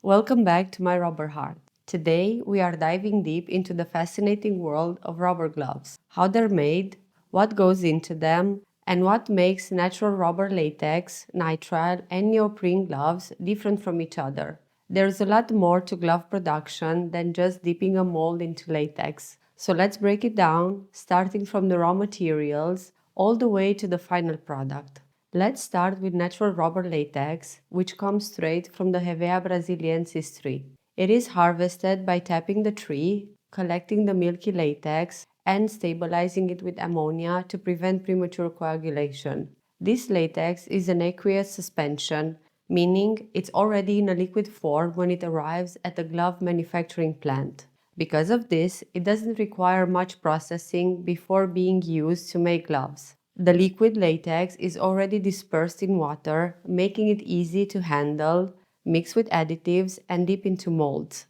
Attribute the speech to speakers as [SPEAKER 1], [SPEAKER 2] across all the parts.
[SPEAKER 1] Welcome back to my rubber heart. Today we are diving deep into the fascinating world of rubber gloves, how they're made, what goes into them, and what makes natural rubber latex, nitrile, and neoprene gloves different from each other. There's a lot more to glove production than just dipping a mold into latex. So let's break it down, starting from the raw materials all the way to the final product. Let's start with natural rubber latex, which comes straight from the Hevea brasiliensis tree. It is harvested by tapping the tree, collecting the milky latex, and stabilizing it with ammonia to prevent premature coagulation. This latex is an aqueous suspension, meaning it's already in a liquid form when it arrives at the glove manufacturing plant. Because of this, it doesn't require much processing before being used to make gloves. The liquid latex is already dispersed in water, making it easy to handle, mix with additives, and dip into molds.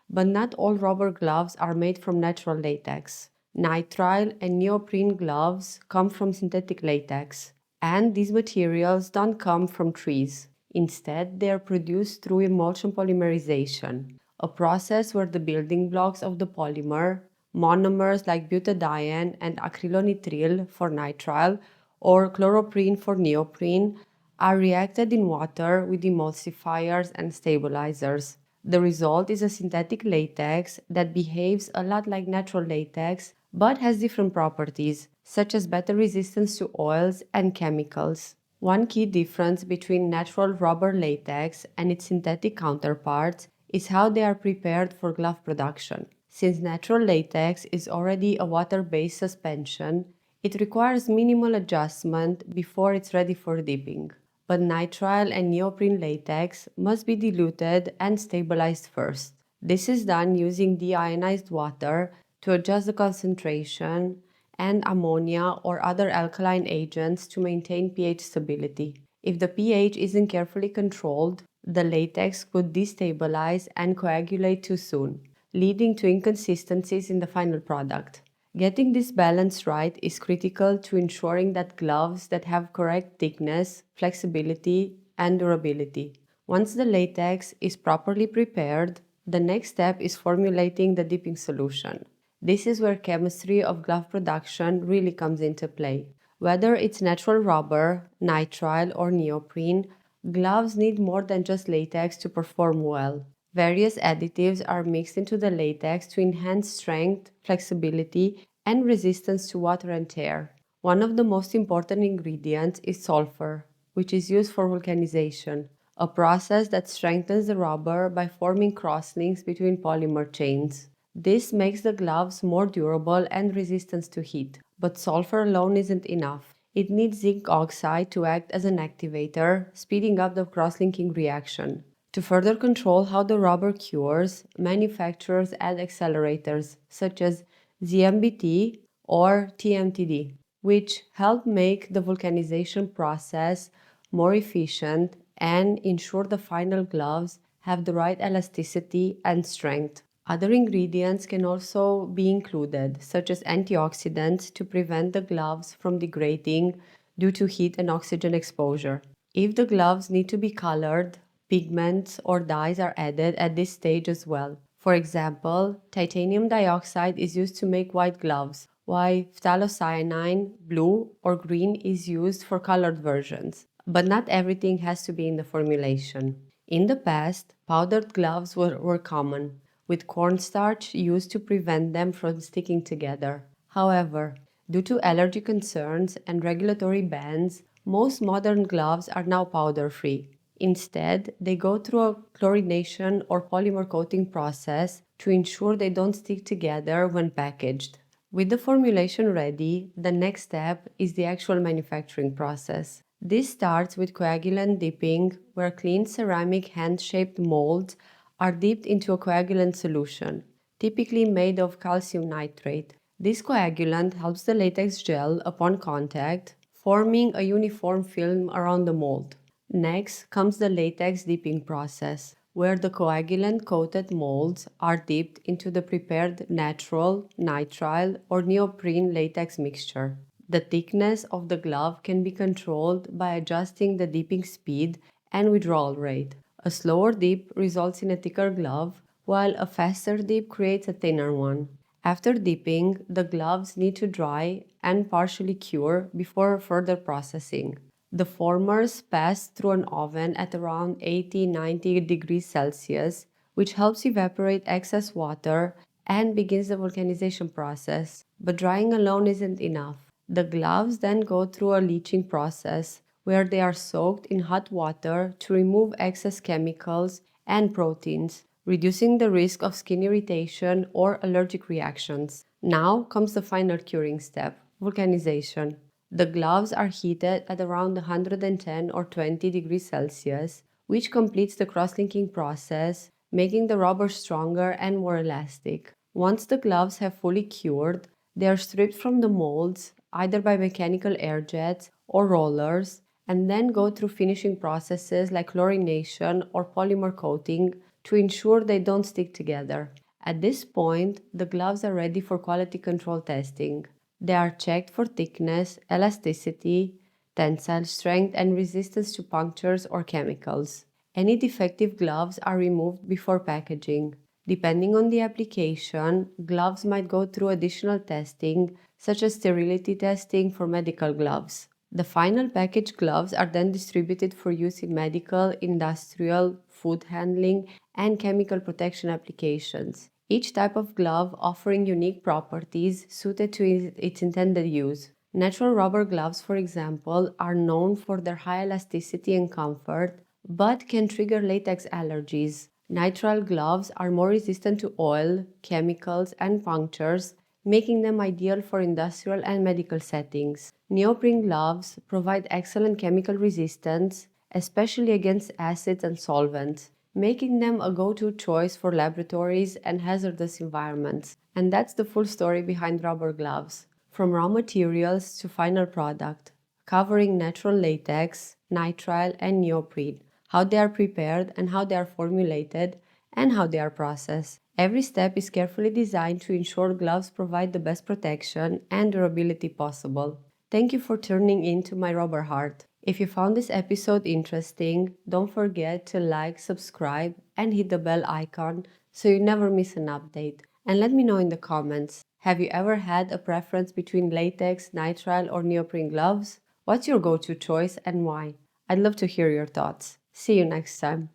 [SPEAKER 1] But not all rubber gloves are made from natural latex. Nitrile and neoprene gloves come from synthetic latex, and these materials don't come from trees. Instead, they are produced through emulsion polymerization, a process where the building blocks of the polymer, monomers like butadiene and acrylonitrile for nitrile or chloroprene for neoprene, are reacted in water with emulsifiers and stabilizers. The result is a synthetic latex that behaves a lot like natural latex but has different properties, such as better resistance to oils and chemicals. One key difference between natural rubber latex and its synthetic counterparts is how they are prepared for glove production. Since natural latex is already a water-based suspension, it requires minimal adjustment before it's ready for dipping. But nitrile and neoprene latex must be diluted and stabilized first. This is done using deionized water to adjust the concentration and ammonia or other alkaline agents to maintain pH stability. If the pH isn't carefully controlled, the latex could destabilize and coagulate too soon, leading to inconsistencies in the final product. Getting this balance right is critical to ensuring that gloves that have correct thickness, flexibility, and durability. Once the latex is properly prepared, the next step is formulating the dipping solution. This is where chemistry of glove production really comes into play. Whether it's natural rubber, nitrile, or neoprene, gloves need more than just latex to perform well. Various additives are mixed into the latex to enhance strength, flexibility, and resistance to water and tear. One of the most important ingredients is sulfur, which is used for vulcanization, a process that strengthens the rubber by forming crosslinks between polymer chains. This makes the gloves more durable and resistant to heat. But sulfur alone isn't enough. It needs zinc oxide to act as an activator, speeding up the cross-linking reaction. To further control how the rubber cures, manufacturers add accelerators such as ZMBT or TMTD, which help make the vulcanization process more efficient and ensure the final gloves have the right elasticity and strength. Other ingredients can also be included, such as antioxidants to prevent the gloves from degrading due to heat and oxygen exposure. If the gloves need to be colored, pigments or dyes are added at this stage as well. For example, titanium dioxide is used to make white gloves, while phthalocyanine, blue or green is used for colored versions. But not everything has to be in the formulation. In the past, powdered gloves were common, with cornstarch used to prevent them from sticking together. However, due to allergy concerns and regulatory bans, most modern gloves are now powder-free. Instead, they go through a chlorination or polymer coating process to ensure they don't stick together when packaged. With the formulation ready, the next step is the actual manufacturing process. This starts with coagulant dipping, where clean ceramic hand-shaped molds are dipped into a coagulant solution, typically made of calcium nitrate. This coagulant helps the latex gel upon contact, forming a uniform film around the mold. Next comes the latex dipping process, where the coagulant-coated molds are dipped into the prepared natural, nitrile, or neoprene latex mixture. The thickness of the glove can be controlled by adjusting the dipping speed and withdrawal rate. A slower dip results in a thicker glove, while a faster dip creates a thinner one. After dipping, the gloves need to dry and partially cure before further processing. The formers pass through an oven at around 80–90 degrees Celsius, which helps evaporate excess water and begins the vulcanization process. But drying alone isn't enough. The gloves then go through a leaching process where they are soaked in hot water to remove excess chemicals and proteins, reducing the risk of skin irritation or allergic reactions. Now comes the final curing step, vulcanization. The gloves are heated at around 110 or 20 degrees Celsius, which completes the cross-linking process, making the rubber stronger and more elastic. Once the gloves have fully cured, they are stripped from the molds, either by mechanical air jets or rollers, and then go through finishing processes like chlorination or polymer coating to ensure they don't stick together. At this point, the gloves are ready for quality control testing. They are checked for thickness, elasticity, tensile strength, and resistance to punctures or chemicals. Any defective gloves are removed before packaging. Depending on the application, gloves might go through additional testing, such as sterility testing for medical gloves. The final packaged gloves are then distributed for use in medical, industrial, food handling, and chemical protection applications. Each type of glove offering unique properties suited to its intended use. Natural rubber gloves, for example, are known for their high elasticity and comfort, but can trigger latex allergies. Nitrile gloves are more resistant to oil, chemicals, and punctures, making them ideal for industrial and medical settings. Neoprene gloves provide excellent chemical resistance, especially against acids and solvents, making them a go-to choice for laboratories and hazardous environments. And that's the full story behind rubber gloves, from raw materials to final product, covering natural latex, nitrile, and neoprene, how they are prepared and how they are formulated, and how they are processed. Every step is carefully designed to ensure gloves provide the best protection and durability possible. Thank you for tuning in to my rubber heart. If you found this episode interesting, don't forget to like, subscribe, and hit the bell icon so you never miss an update. And let me know in the comments, have you ever had a preference between latex, nitrile, or neoprene gloves? What's your go-to choice and why? I'd love to hear your thoughts. See you next time.